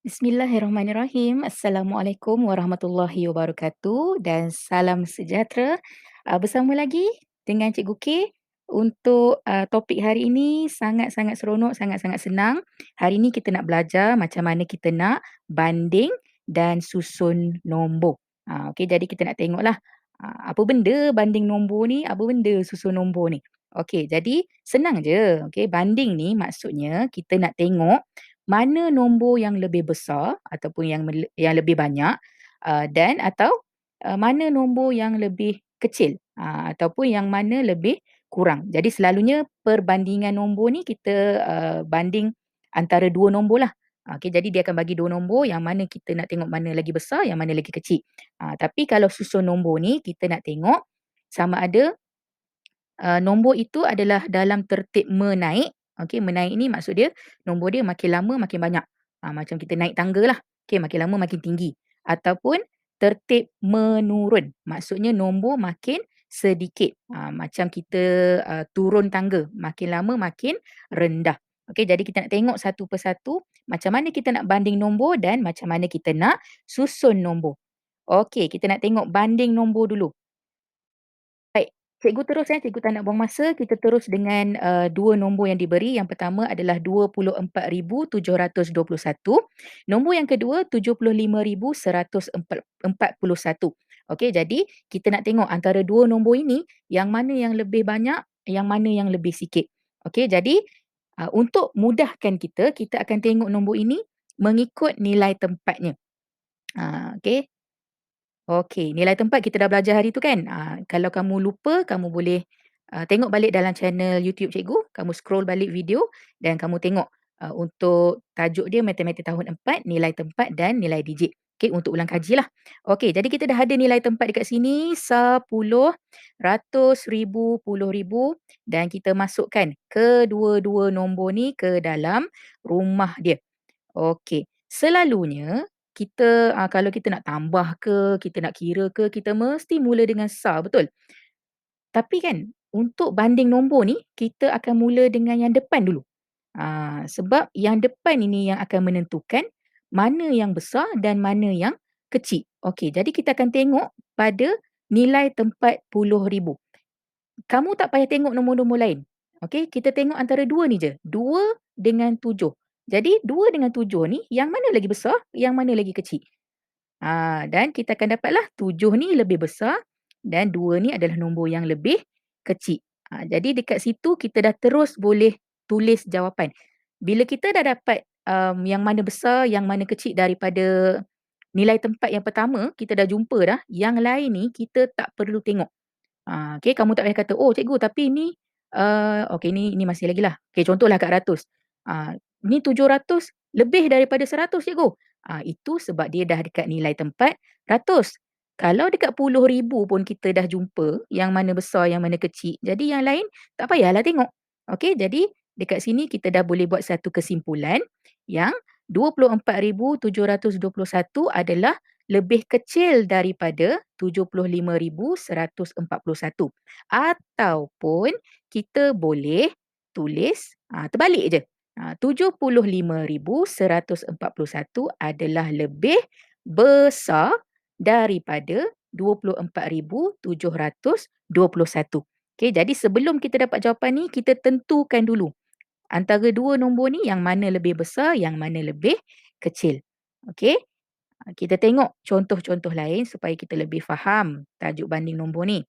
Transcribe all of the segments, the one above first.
Bismillahirrahmanirrahim. Assalamualaikum warahmatullahi wabarakatuh dan salam sejahtera. Bersama lagi dengan Cikgu K untuk topik hari ini sangat-sangat seronok, sangat-sangat senang. Hari ini kita nak belajar macam mana kita nak banding dan susun nombor. Okey, jadi kita nak tengoklah apa benda banding nombor ni, apa benda susun nombor ni. Okey, jadi senang je. Okey, banding ni maksudnya kita nak tengok mana nombor yang lebih besar ataupun yang lebih banyak, dan atau, mana nombor yang lebih kecil, ataupun yang mana lebih kurang. Jadi selalunya perbandingan nombor ni kita, banding antara 2 nombor lah. Okey, jadi dia akan bagi 2 nombor yang mana kita nak tengok mana lagi besar, yang mana lagi kecil. Tapi kalau susun nombor ni kita nak tengok sama ada nombor itu adalah dalam tertib menaik. Okey, menaik ni maksud dia nombor dia makin lama makin banyak. Macam kita naik tangga lah. Okey, makin lama makin tinggi. Ataupun tertib menurun. Maksudnya nombor makin sedikit. Macam kita turun tangga. Makin lama makin rendah. Okey, jadi kita nak tengok satu persatu macam mana kita nak banding nombor dan macam mana kita nak susun nombor. Okey, kita nak tengok banding nombor dulu. Baik, cikgu terus cikgu tak nak buang masa, kita terus dengan, 2 nombor yang diberi. Yang pertama adalah 24,721. Nombor yang kedua 75,141. Okey, jadi kita nak tengok antara 2 nombor ini, yang mana yang lebih banyak, yang mana yang lebih sikit. Okey, jadi, untuk mudahkan kita, kita akan tengok nombor ini mengikut nilai tempatnya. Okey. Okey, nilai tempat kita dah belajar hari tu kan? Kalau kamu lupa, kamu boleh, tengok balik dalam channel YouTube cikgu, kamu scroll balik video dan kamu tengok, untuk tajuk dia Matematik Tahun 4, nilai tempat dan nilai digit. Okey, untuk ulang kajilah. Okey, jadi kita dah ada nilai tempat dekat sini, 10, ratus, ribu, puluh ribu dan kita masukkan kedua-dua nombor ni ke dalam rumah dia. Okey, selalunya kita, kalau kita nak tambah ke, kita nak kira ke, kita mesti mula dengan sar, betul? Tapi kan untuk banding nombor ni, kita akan mula dengan yang depan dulu. Sebab yang depan ini yang akan menentukan mana yang besar dan mana yang kecil. Okey, jadi kita akan tengok pada nilai tempat puluh ribu. Kamu tak payah tengok nombor-nombor lain. Okey, kita tengok antara 2 ni je. 2 dengan 7. Jadi 2 dengan 7 ni yang mana lagi besar, yang mana lagi kecil? Dan kita akan dapatlah 7 ni lebih besar dan 2 ni adalah nombor yang lebih kecil. Jadi dekat situ kita dah terus boleh tulis jawapan. Bila kita dah dapat, yang mana besar, yang mana kecil daripada nilai tempat yang pertama, kita dah jumpa dah, yang lain ni kita tak perlu tengok. Okey, kamu tak payah kata, "Oh cikgu tapi ni, okey ni masih lagilah." Okey, contohlah kat ratus. Ni 700 lebih daripada 100 cikgu. Itu sebab dia dah dekat nilai tempat ratus. Kalau dekat puluh ribu pun kita dah jumpa yang mana besar, yang mana kecil. Jadi yang lain tak payahlah tengok. Okey, jadi dekat sini kita dah boleh buat satu kesimpulan yang 24,721 adalah lebih kecil daripada 75,141. Ataupun kita boleh tulis, terbalik je. 75,141 adalah lebih besar daripada 24,721. Okey, jadi sebelum kita dapat jawapan ni, kita tentukan dulu antara 2 nombor ni yang mana lebih besar, yang mana lebih kecil. Okey? Kita tengok contoh-contoh lain supaya kita lebih faham tajuk banding nombor ni.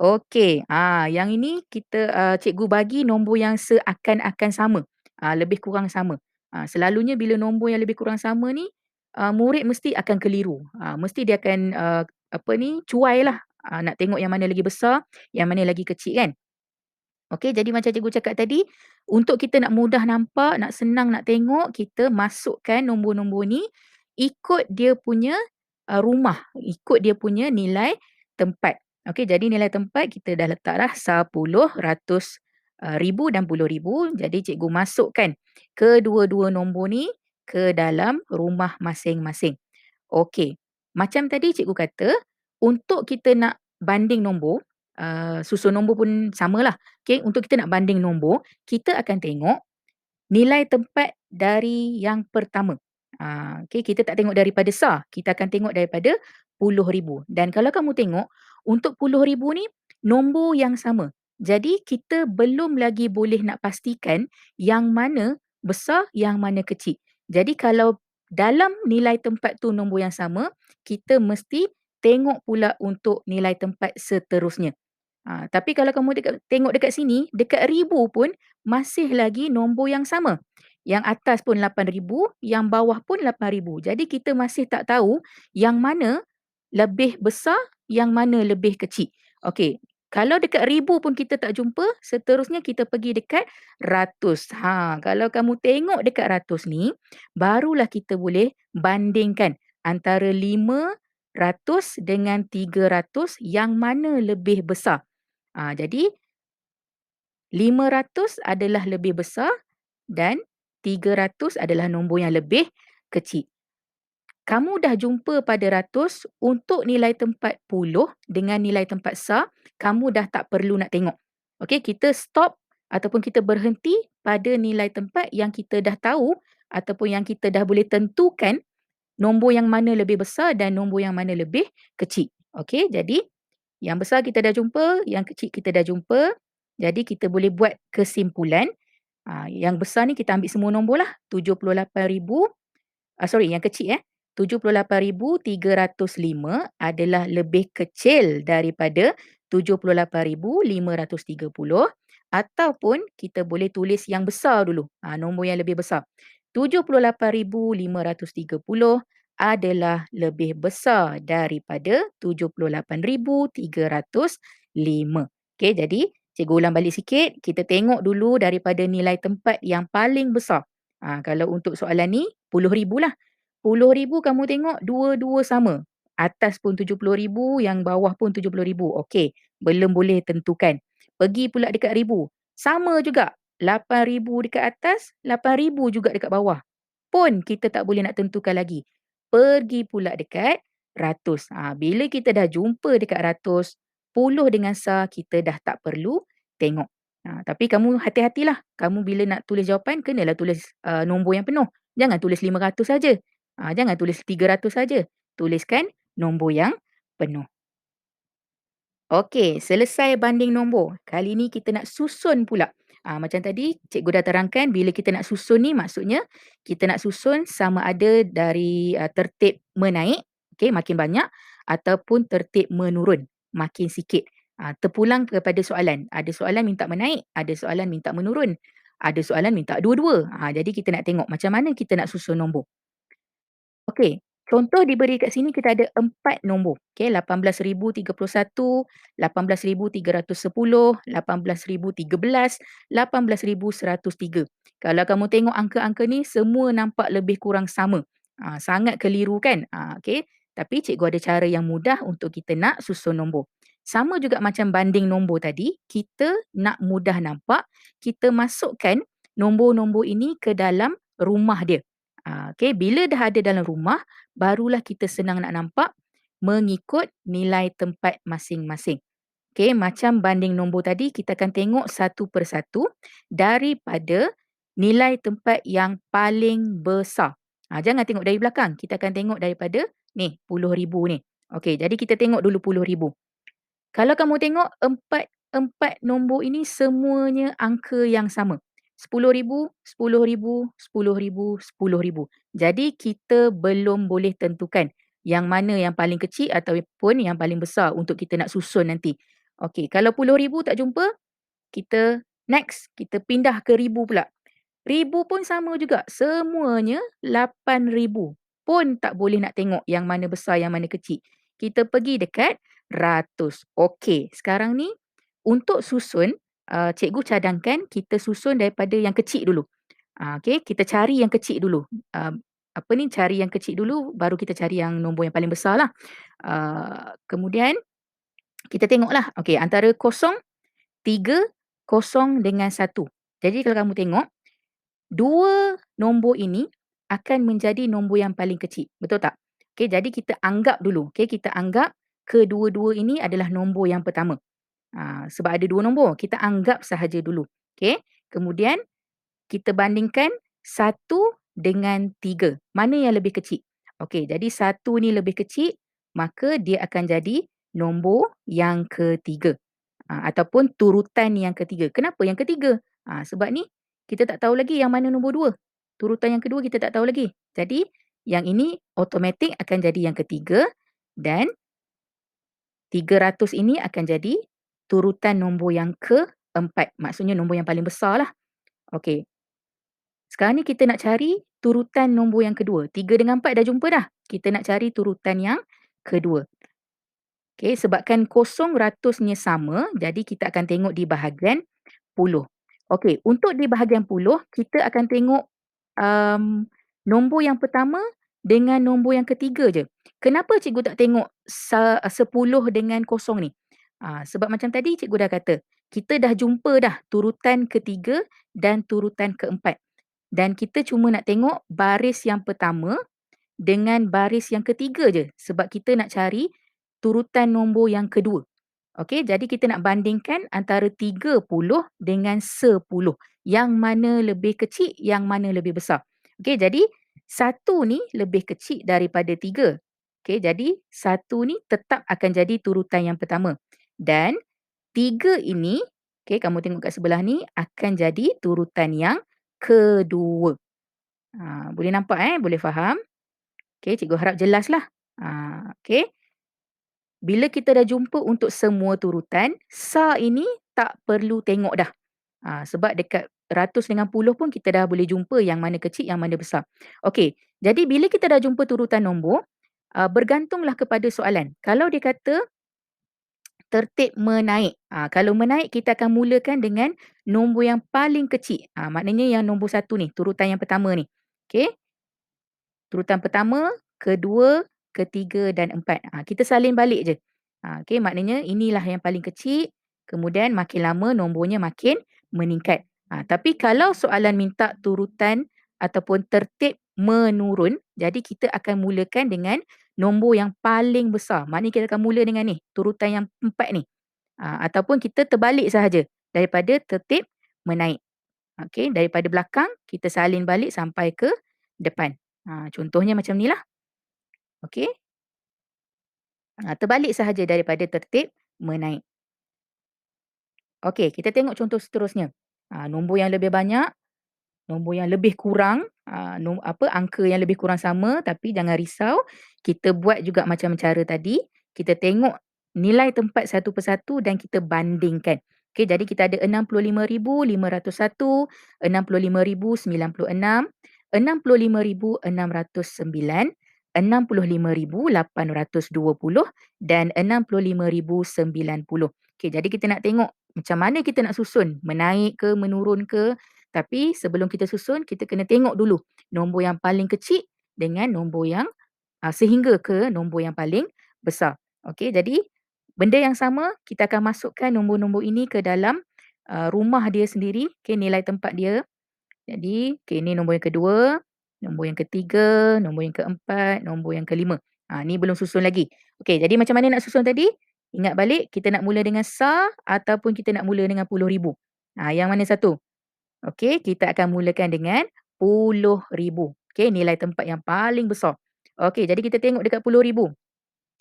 Okey, yang ini kita, cikgu bagi nombor yang seakan-akan sama, lebih kurang sama. Selalunya bila nombor yang lebih kurang sama ni, murid mesti akan keliru. Mesti dia akan, cuailah, nak tengok yang mana lagi besar, yang mana lagi kecil kan. Okey, jadi macam cikgu cakap tadi, untuk kita nak mudah nampak, nak senang nak tengok, kita masukkan nombor-nombor ni ikut dia punya, rumah, ikut dia punya nilai tempat. Okey, jadi nilai tempat kita dah letak dah 10, ratus, ribu dan puluh ribu. Jadi cikgu masukkan kedua-dua nombor ni ke dalam rumah masing-masing. Okey, macam tadi cikgu kata, untuk kita nak banding nombor, susun nombor pun samalah. Okey, untuk kita nak banding nombor, kita akan tengok nilai tempat dari yang pertama. Okey, kita tak tengok daripada SAR, kita akan tengok daripada puluh ribu. Dan kalau kamu tengok, untuk puluh ribu ni nombor yang sama. Jadi kita belum lagi boleh nak pastikan yang mana besar, yang mana kecil. Jadi kalau dalam nilai tempat tu nombor yang sama, kita mesti tengok pula untuk nilai tempat seterusnya. Tapi kalau kamu tengok dekat sini, dekat ribu pun masih lagi nombor yang sama. Yang atas pun 8,000, yang bawah pun 8,000. Jadi kita masih tak tahu yang mana lebih besar, yang mana lebih kecil. Okey, kalau dekat ribu pun kita tak jumpa, seterusnya kita pergi dekat ratus. Kalau kamu tengok dekat ratus ni, barulah kita boleh bandingkan antara 500 dengan 300 yang mana lebih besar. Jadi 500 adalah lebih besar dan 300 adalah nombor yang lebih kecil. Kamu dah jumpa pada ratus, untuk nilai tempat puluh dengan nilai tempat SAR, kamu dah tak perlu nak tengok. Okey, kita stop ataupun kita berhenti pada nilai tempat yang kita dah tahu ataupun yang kita dah boleh tentukan nombor yang mana lebih besar dan nombor yang mana lebih kecil. Okey, jadi yang besar kita dah jumpa, yang kecil kita dah jumpa. Jadi kita boleh buat kesimpulan. Yang besar ni kita ambil semua nombor lah. 78,000, yang kecil 78,305 adalah lebih kecil daripada 78,530, ataupun kita boleh tulis yang besar dulu. Nombor yang lebih besar. 78,530 adalah lebih besar daripada 78,305. Okey, jadi cikgu ulang balik sikit. Kita tengok dulu daripada nilai tempat yang paling besar. Kalau untuk soalan ni, 10,000 lah. 10,000 kamu tengok dua-dua sama. Atas pun 70,000, yang bawah pun 70,000. Okey, belum boleh tentukan. Pergi pula dekat ribu. Sama juga. 8,000 dekat atas, 8,000 juga dekat bawah. Pun kita tak boleh nak tentukan lagi. Pergi pula dekat ratus. Bila kita dah jumpa dekat ratus, puluh dengan SAR kita dah tak perlu tengok. Tapi kamu hati-hatilah. Kamu bila nak tulis jawapan, kenalah tulis nombor yang penuh. Jangan tulis 500 saja. Jangan tulis 300 saja. Tuliskan nombor yang penuh. Okey, selesai banding nombor. Kali ni kita nak susun pula. Macam tadi cikgu dah terangkan, bila kita nak susun ni maksudnya kita nak susun sama ada dari tertib menaik, okey, makin banyak, ataupun tertib menurun, makin sikit. Terpulang kepada soalan. Ada soalan minta menaik, ada soalan minta menurun, ada soalan minta dua-dua. Jadi kita nak tengok macam mana kita nak susun nombor. Okey, contoh diberi kat sini kita ada 4 nombor. Okey, 18,031, 18,310, 18,013, 18,103. Kalau kamu tengok angka-angka ni semua nampak lebih kurang sama. Sangat keliru kan? Okey, tapi cikgu ada cara yang mudah untuk kita nak susun nombor. Sama juga macam banding nombor tadi, kita nak mudah nampak, kita masukkan nombor-nombor ini ke dalam rumah dia. Okey, bila dah ada dalam rumah, barulah kita senang nak nampak mengikut nilai tempat masing-masing. Okey, macam banding nombor tadi, kita akan tengok satu persatu daripada nilai tempat yang paling besar. Jangan tengok dari belakang, kita akan tengok daripada ni, 10,000 ni. Okey, jadi kita tengok dulu 10,000. Kalau kamu tengok empat nombor ini semuanya angka yang sama. 10,000, 10,000, 10,000, 10,000. Jadi kita belum boleh tentukan yang mana yang paling kecil ataupun yang paling besar untuk kita nak susun nanti. Okey, kalau 10,000 tak jumpa, kita next, kita pindah ke ribu pula. Ribu pun sama juga, semuanya 8,000. Pun tak boleh nak tengok yang mana besar, yang mana kecil. Kita pergi dekat ratus. Okey, sekarang ni untuk susun, cikgu cadangkan kita susun daripada yang kecil dulu. Okey, kita cari yang kecil dulu. Cari yang kecil dulu, baru kita cari yang nombor yang paling besar lah. Kemudian kita tengoklah, okey, antara 0, 3, 0 dengan 1. Jadi kalau kamu tengok, dua nombor ini akan menjadi nombor yang paling kecil. Betul tak? Okey, jadi kita anggap dulu. Okey, kita anggap kedua-dua ini adalah nombor yang pertama. Sebab ada dua nombor, kita anggap sahaja dulu. Okey, kemudian kita bandingkan 1 dengan 3. Mana yang lebih kecil? Okey, jadi 1 ni lebih kecil, maka dia akan jadi nombor yang ketiga. Ataupun turutan yang ketiga. Kenapa yang ketiga? Sebab ni kita tak tahu lagi yang mana nombor 2. Turutan yang kedua kita tak tahu lagi. Jadi yang ini automatik akan jadi yang ketiga dan 300 ini akan jadi turutan nombor yang keempat. Maksudnya nombor yang paling besar lah. Okey, sekarang ni kita nak cari turutan nombor yang kedua. 3 dengan 4 dah jumpa dah. Kita nak cari turutan yang kedua. Okey, sebabkan kosong ratusnya sama, jadi kita akan tengok di bahagian puluh. Okey, untuk di bahagian puluh, kita akan tengok nombor yang pertama dengan nombor yang ketiga je. Kenapa cikgu tak tengok 10 dengan kosong ni? Sebab macam tadi cikgu dah kata, kita dah jumpa dah turutan ketiga dan turutan keempat. Dan kita cuma nak tengok baris yang pertama dengan baris yang ketiga je. Sebab kita nak cari turutan nombor yang kedua. Okey, jadi kita nak bandingkan antara 30 dengan 10. Yang mana lebih kecil, yang mana lebih besar. Okey, jadi 1 ni lebih kecil daripada 3. Okey, jadi 1 ni tetap akan jadi turutan yang pertama. Dan 3 ini, okey, kamu tengok kat sebelah ni, akan jadi turutan yang kedua. Boleh nampak boleh faham? Okey, cikgu harap jelaslah. Okey. Bila kita dah jumpa untuk semua turutan, SAR ini tak perlu tengok dah. Sebab dekat ratus dengan puluh pun kita dah boleh jumpa yang mana kecil, yang mana besar. Okey, jadi bila kita dah jumpa turutan nombor, bergantunglah kepada soalan. Kalau dia kata tertib menaik. Kalau menaik kita akan mulakan dengan nombor yang paling kecil. Maknanya yang nombor 1 ni, turutan yang pertama ni. Okey. Turutan pertama, kedua, ketiga dan empat. Kita salin balik je. Okey, maknanya inilah yang paling kecil, kemudian makin lama nombornya makin meningkat. Tapi kalau soalan minta turutan ataupun tertib menurun, jadi kita akan mulakan dengan nombor yang paling besar. Maknanya kita akan mula dengan ni, turutan yang 4 ni. Ataupun kita terbalik sahaja daripada tertib menaik. Okey, daripada belakang kita salin balik sampai ke depan. Contohnya macam ni lah. Okey. Terbalik sahaja daripada tertib menaik. Okey, kita tengok contoh seterusnya. Nombor yang lebih banyak, nombor yang lebih kurang, angka yang lebih kurang sama, tapi jangan risau, kita buat juga macam cara tadi. Kita tengok nilai tempat satu persatu dan kita bandingkan. Okey, jadi kita ada 65,501, 65,096, 65,609, 65,820 dan 65,090. Okey, jadi kita nak tengok macam mana kita nak susun, menaik ke, menurun ke. Tapi sebelum kita susun, kita kena tengok dulu nombor yang paling kecil dengan nombor yang sehingga ke nombor yang paling besar. Okey, jadi benda yang sama, kita akan masukkan nombor-nombor ini ke dalam rumah dia sendiri. Okey, nilai tempat dia. Jadi, okey, ini nombor yang kedua, nombor yang ketiga, nombor yang keempat, nombor yang kelima. Ni belum susun lagi. Okey, jadi macam mana nak susun tadi? Ingat balik, kita nak mula dengan SAR ataupun kita nak mula dengan puluh ribu. Yang mana satu? Okey, kita akan mulakan dengan 10,000. Okey, nilai tempat yang paling besar. Okey, jadi kita tengok dekat 10,000.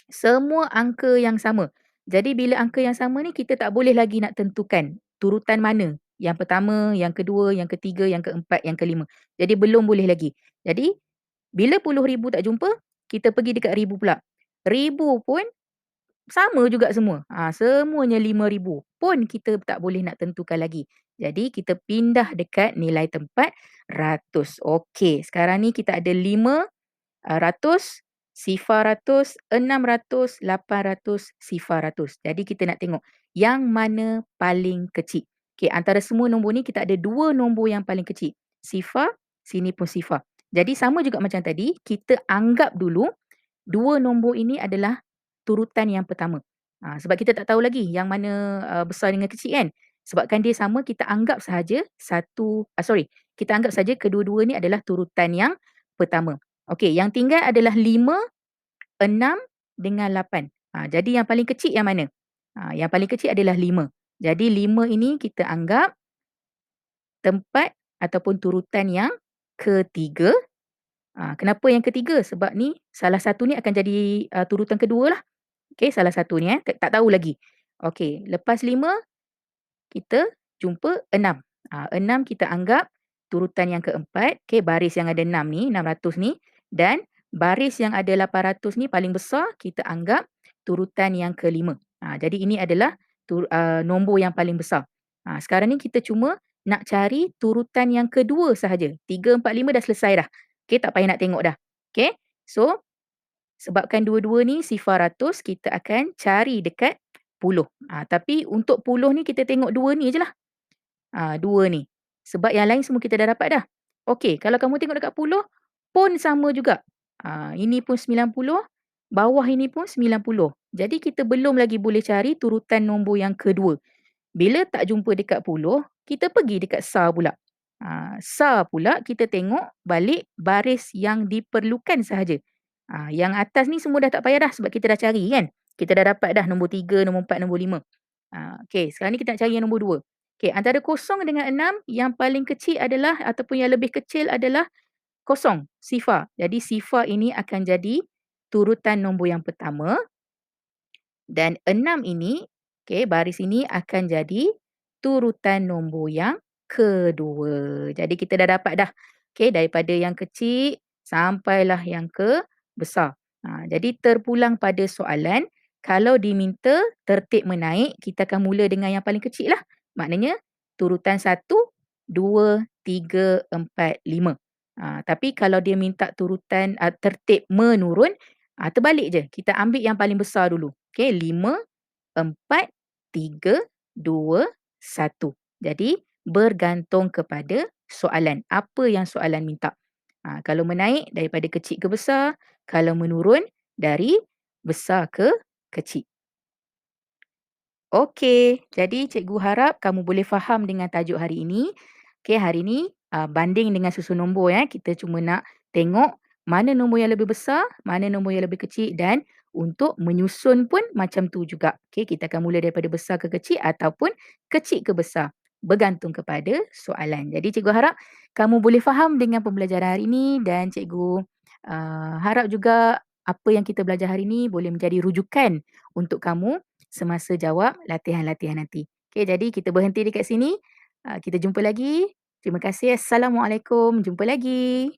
Semua angka yang sama. Jadi bila angka yang sama ni kita tak boleh lagi nak tentukan turutan mana. Yang pertama, yang kedua, yang ketiga, yang keempat, yang kelima. Jadi belum boleh lagi. Jadi bila 10,000 tak jumpa, kita pergi dekat ribu pula. Ribu pun sama juga semua. Semuanya 5,000 pun kita tak boleh nak tentukan lagi. Jadi kita pindah dekat nilai tempat ratus. Okey, sekarang ni kita ada 500, sifar ratus, 600, 800, sifar ratus. Jadi kita nak tengok yang mana paling kecil. Okey, antara semua nombor ni kita ada 2 nombor yang paling kecil. Sifar, sini pun sifar. Jadi sama juga macam tadi, kita anggap dulu 2 nombor ini adalah turutan yang pertama. Sebab kita tak tahu lagi yang mana besar dengan kecil kan. Sebabkan dia sama, kita anggap sahaja kita anggap saja kedua-dua ni adalah turutan yang pertama. Okey, yang tinggal adalah 5, 6 dengan 8. Jadi yang paling kecil yang mana? Yang paling kecil adalah 5. Jadi 5 ini kita anggap tempat ataupun turutan yang ketiga Kenapa yang ketiga? Sebab ni salah satu ni akan jadi, turutan kedua lah. Okey, salah satu ni tak tahu lagi. Okey, lepas 5 kita jumpa 6. 6 kita anggap turutan yang keempat, okey, baris yang ada 6 ni, 600 ni, dan baris yang ada 800 ni paling besar kita anggap turutan yang kelima. Jadi ini adalah nombor yang paling besar. Sekarang ni kita cuma nak cari turutan yang kedua sahaja. 3, 4, 5 dah selesai dah. Okey, tak payah nak tengok dah. Okey, so sebabkan dua-dua ni sifar ratus, kita akan cari dekat puluh. Tapi untuk puluh ni kita tengok 2 ni je lah. 2 ni. Sebab yang lain semua kita dah dapat dah. Okey, kalau kamu tengok dekat puluh, pun sama juga. Ini pun 90, bawah ini pun 90. Jadi kita belum lagi boleh cari turutan nombor yang kedua. Bila tak jumpa dekat puluh, kita pergi dekat SAR pula. SAR pula kita tengok balik baris yang diperlukan sahaja. Yang atas ni semua dah tak payah dah sebab kita dah cari kan. Kita dah dapat dah nombor 3, nombor 4, nombor 5. Okey, sekarang ni kita nak cari yang nombor 2. Okey, antara kosong dengan 6, yang paling kecil adalah ataupun yang lebih kecil adalah kosong, sifar. Jadi sifar ini akan jadi turutan nombor yang pertama. Dan 6 ini, okey, baris ini akan jadi turutan nombor yang kedua. Jadi kita dah dapat dah. Okey, daripada yang kecil sampailah yang ke besar. Jadi terpulang pada soalan, kalau diminta tertib menaik, kita akan mula dengan yang paling kecil lah. Maknanya turutan 1, 2, 3, 4, 5. Tapi kalau dia minta turutan tertib menurun, terbalik je. Kita ambil yang paling besar dulu. Okey, 5, 4, 3, 2, 1. Jadi bergantung kepada soalan. Apa yang soalan minta. Kalau menaik daripada kecil ke besar, kalau menurun dari besar ke kecil. Okey, jadi cikgu harap kamu boleh faham dengan tajuk hari ini. Okey, hari ini banding dengan susun nombor ya. Kita cuma nak tengok mana nombor yang lebih besar, mana nombor yang lebih kecil, dan untuk menyusun pun macam tu juga. Okey, kita akan mula daripada besar ke kecil ataupun kecil ke besar. Bergantung kepada soalan. Jadi cikgu harap kamu boleh faham dengan pembelajaran hari ini, dan cikgu harap juga apa yang kita belajar hari ini boleh menjadi rujukan untuk kamu semasa jawab latihan-latihan nanti. Okey, jadi kita berhenti dekat sini. Kita jumpa lagi. Terima kasih. Assalamualaikum. Jumpa lagi.